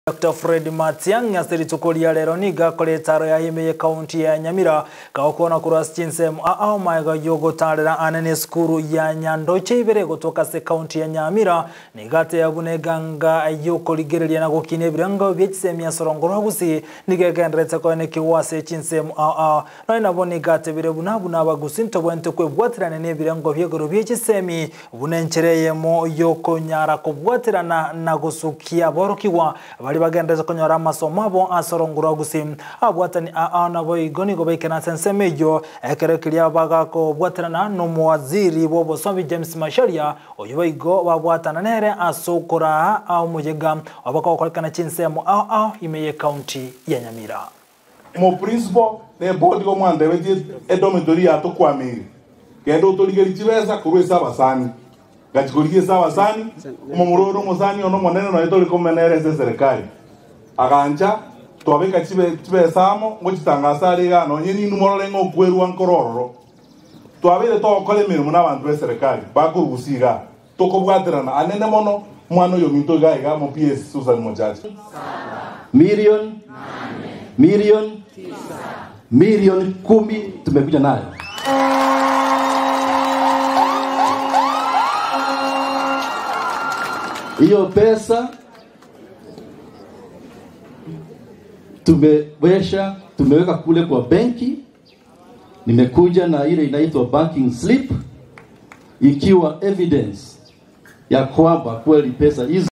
Dr. Fred Matiang'i asiritukuria lero niga koletaro ya hime kaunti ya Nyamira kaokona kuras chinsem ao maiga yogo tarera anene skuru ya Nyandoche ibere gotoka se kaunti ya Nyamira nigate yabuneganga ayoko ligerelia na gukine birango byetsemi ya sorongoro gusi nigegendretse ko ne kiwase chinsem ao no naboni gate bire bunabuna bagusinto bwente kwebwatirana ne birango byegoro byetsemi bunenchereyemo yoko nyara kubwatirana na gusukia borokiwa bali bagendeza konyora masomo abo asorongura gusim abwatani aana boigoni go bekena sensemejo ekerekiria bagako bwatirana no muwaziri bobo Sombi James Macharia oyoigo babwatana nere asokora au mujega abako kolekana chinsemo imeye county ya Nyamira mo principal ne bodi go mwande beti edomidori atokwamiri kendo toligeri chibeza kurwesa basani gachikuriye sabasani umumuroro muzani ono monene no etori komenereze serikali aganja twabeka chibe samo ngochitangasa riga no nyini numorole ngo kweru ankororo twabire to kole mirimo n'abantu be serikali bakurugusiga tokobwaterana anene mono mwana yo minto gaiga mo PS Susan Mojaji milioni 10 tumekuja nayo. Hiyo pesa tumeweka kule kwa benki. Nimekuja na ile inaitwa banking slip ikiwa evidence ya kwamba kweli pesa hizo